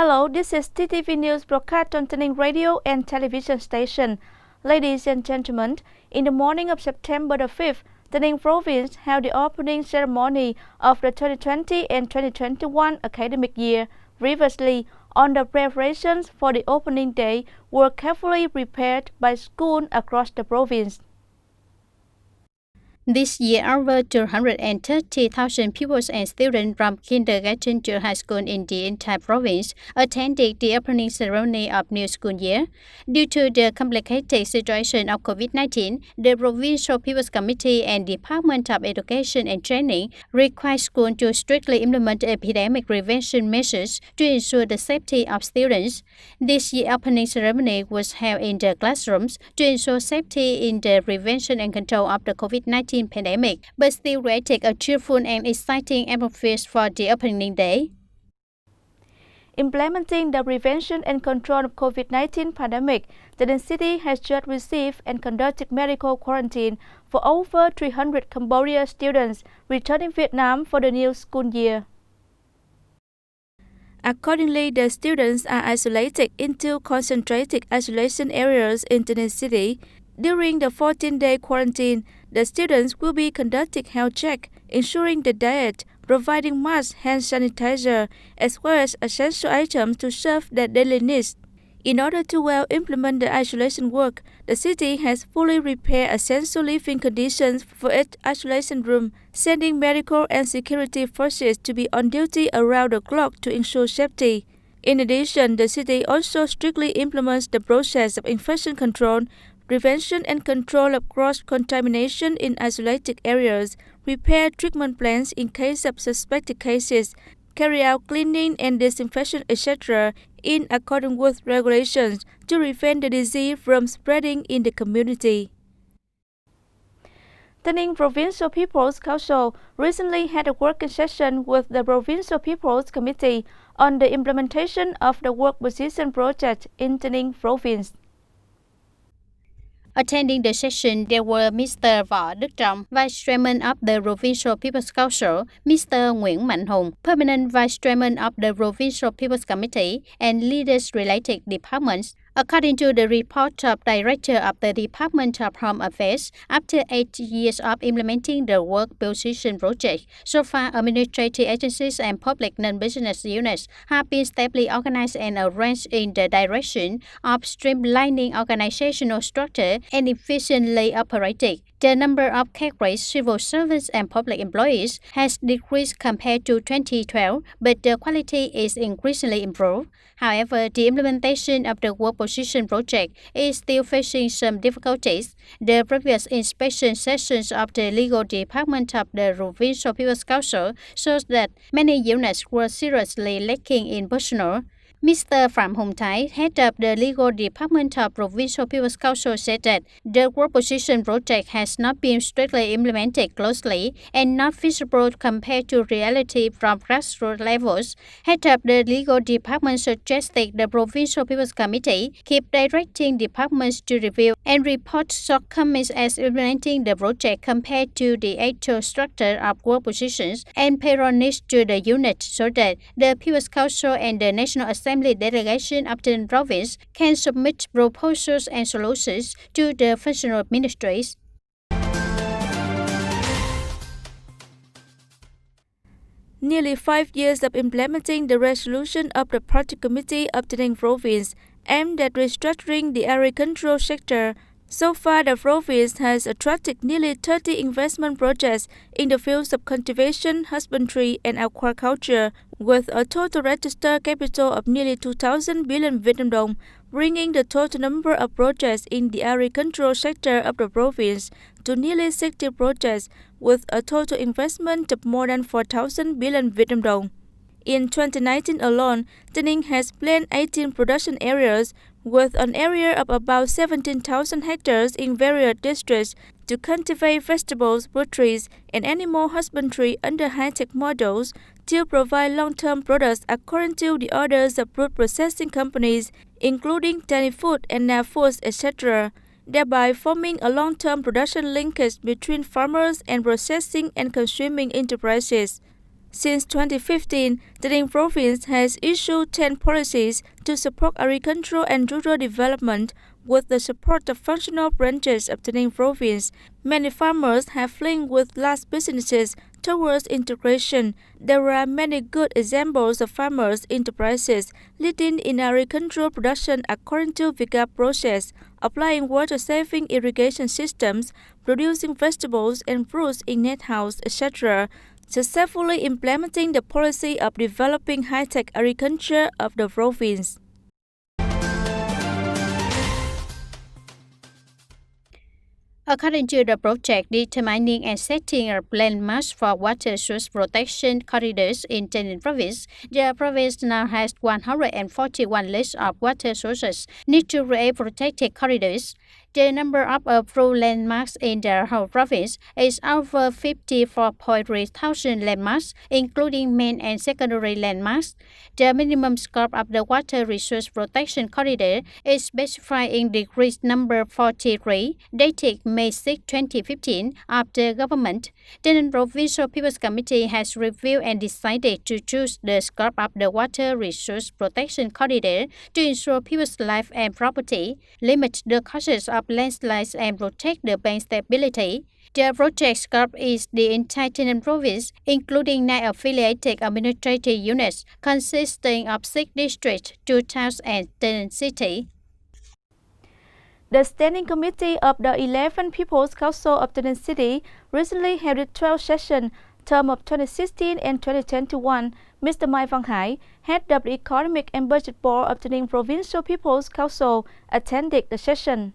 Hello, this is TTV News broadcast on Tay Ninh radio and television station. Ladies and gentlemen, in the morning of September the 5th, Tay Ninh Province held the opening ceremony of the 2020 and 2021 academic year. Previously, all the preparations for the opening day were carefully prepared by schools across the province. This year, over 230,000 pupils and students from kindergarten to high school in the entire province attended the opening ceremony of new school year. Due to the complicated situation of COVID-19, the Provincial People's Committee and Department of Education and Training require schools to strictly implement epidemic prevention measures to ensure the safety of students. This year's opening ceremony was held in the classrooms to ensure safety in the prevention and control of the COVID-19 pandemic, but still created a cheerful and exciting atmosphere for the opening day. Implementing the prevention and control of COVID-19 pandemic, Tay Ninh City has just received and conducted medical quarantine for over 300 Cambodian students returning Vietnam for the new school year. Accordingly, the students are isolated into concentrated isolation areas in Tay Ninh City. During the 14-day quarantine, the students will be conducting health check, ensuring the diet, providing masks, hand sanitizer, as well as essential items to serve their daily needs. In order to well implement the isolation work, the city has fully prepared essential living conditions for its isolation room, sending medical and security forces to be on duty around the clock to ensure safety. In addition, the city also strictly implements the process of infection control, prevention and control of cross-contamination in isolated areas, prepare treatment plans in case of suspected cases, carry out cleaning and disinfection, etc., in accordance with regulations to prevent the disease from spreading in the community. Tay Ninh Provincial People's Council recently had a working session with the Provincial People's Committee on the implementation of the work position project in Tay Ninh Province. Attending the session, there were Mr. Võ Đức Trọng, Vice Chairman of the Provincial People's Council, Mr. Nguyễn Mạnh Hùng, Permanent Vice Chairman of the Provincial People's Committee, and leaders related departments. According to the report of Director of the Department of Home Affairs, after 8 years of implementing the work position project, so far administrative agencies and public non-business units have been stably organized and arranged in the direction of streamlining organizational structure and efficiently operating. The number of career civil servants and public employees has decreased compared to 2012, but the quality is increasingly improved. However, the implementation of the work position project is still facing some difficulties. The previous inspection sessions of the legal department of the Provincial People's Council shows that many units were seriously lacking in personnel. Mr. Phạm Hồng Thái, head of the legal department of Provincial People's Council, said that the work position project has not been strictly implemented closely and not feasible compared to reality from grassroots levels. Head of the legal department suggested the Provincial People's Committee keep directing departments to review and report shortcomings as implementing the project compared to the actual structure of work positions and payroll needs to the unit so that the People's Council and the National Assembly delegation of the province can submit proposals and solutions to the functional ministries. Nearly 5 years of implementing the resolution of the Party Committee of Tay Ninh Province aimed at restructuring the agricultural sector. So far, the province has attracted nearly 30 investment projects in the fields of cultivation, husbandry, and aquaculture, with a total registered capital of nearly 2,000 billion Vietnam dong, bringing the total number of projects in the agricultural sector of the province to nearly 60 projects, with a total investment of more than 4,000 billion Vietnam dong. In 2019 alone, Tay Ninh has planned 18 production areas with an area of about 17,000 hectares in various districts to cultivate vegetables, poultry, and animal husbandry under high-tech models to provide long-term products according to the orders of food processing companies, including Tay Ninh Food and Na Foods, etc., thereby forming a long-term production linkage between farmers and processing and consuming enterprises. Since 2015, Tay Ninh Province has issued 10 policies to support agricultural and rural development. With the support of functional branches of Tay Ninh Province, many farmers have linked with large businesses towards integration. There are many good examples of farmers' enterprises leading in agricultural production according to VIGA process, applying water-saving irrigation systems, producing vegetables and fruits in net house, etc., successfully implementing the policy of developing high-tech agriculture of the province. According to the project determining and setting up landmarks for water source protection corridors in Tay Ninh Province, the province now has 141 lists of water sources need to create protected corridors. The number of approved landmarks in the whole province is over 54.3 thousand landmarks, including main and secondary landmarks. The minimum scope of the water resource protection corridor is specified in Decree number 43, dated May 6, 2015, of the government. The Tay Ninh Provincial People's Committee has reviewed and decided to choose the scope of the water resource protection corridor to ensure people's life and property, limit the causes of landslides and protect the bank stability. The project scope is the entire Tay Ninh Province, including 9 affiliated administrative units consisting of 6 districts, 2 towns and Tay Ninh City. The Standing Committee of the 11 People's Council of Tay Ninh City recently held its 12th session, term of 2016 and 2021. Mr. Mai Văn Hải, head of the Economic and Budget Board of Tay Ninh Provincial People's Council, attended the session.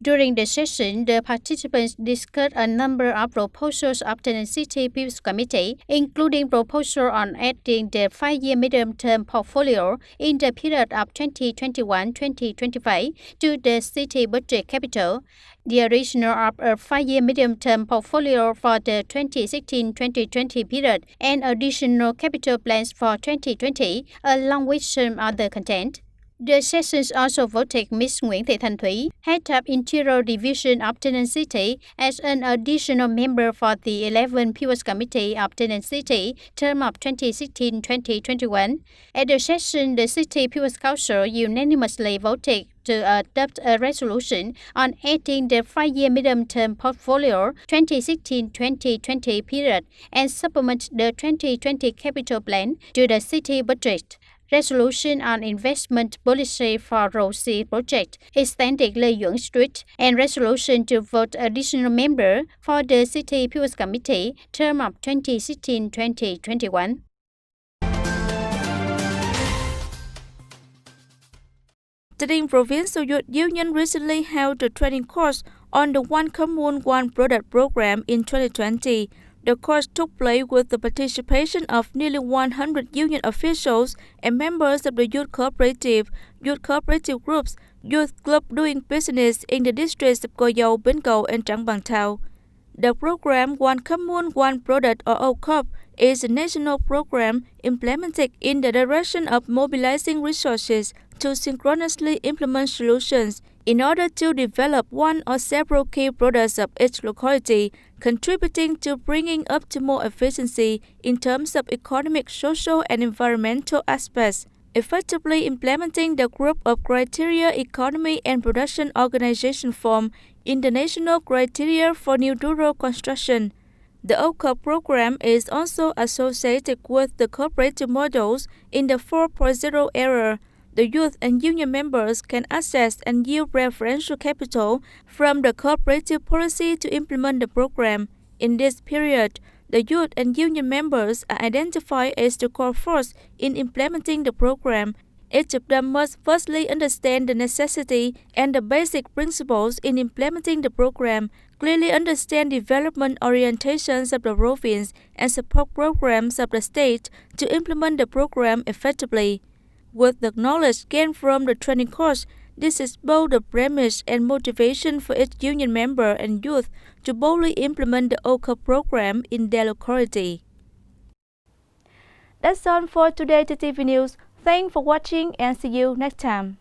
During the session, the participants discussed a number of proposals of Tay Ninh City People's Committee, including proposals on adding the 5-year medium-term portfolio in the period of 2021-2025 to the city budget capital, the addition of a 5-year medium-term portfolio for the 2016-2020 period, and additional capital plans for 2020, along with some other content. The sessions also voted Ms. Nguyễn Thị Thanh Thúy, head of Interior Division of Tay Ninh City, as an additional member for the 11 People's Committee of Tay Ninh City, term of 2016-2021. At the session, the City People's Council unanimously voted to adopt a resolution on adding the 5-year medium-term portfolio 2016-2020 period and supplement the 2020 capital plan to the city budget. Resolution on investment policy for Road C project, extending Lê Duẩn Street, and resolution to vote additional member for the City People's Committee, term of 2016-2021. Tay Ninh Provincial Youth Union recently held a training course on the One Commune, One Product program in 2020. The course took place with the participation of nearly 100 union officials and members of the youth cooperative groups, youth club doing business in the districts of Cô Dâu, Bến Cầu, and Trảng Bàng Thao. The program One Commune, One Product or OCOP is a national program implemented in the direction of mobilizing resources to synchronously implement solutions in order to develop one or several key products of each locality, contributing to bringing up to more efficiency in terms of economic, social, and environmental aspects, effectively implementing the group of criteria economy and production organization form in the national criteria for new rural construction. The OCOP program is also associated with the cooperative models in the 4.0 era. The youth and union members can access and yield referential capital from the cooperative policy to implement the program. In this period, the youth and union members are identified as the core force in implementing the program. Each of them must firstly understand the necessity and the basic principles in implementing the program, clearly understand development orientations of the province, and support programs of the state to implement the program effectively. With the knowledge gained from the training course, this is both the premise and motivation for each union member and youth to boldly implement the OCOP program in their locality. That's all for today, TTV News. Thanks for watching and see you next time.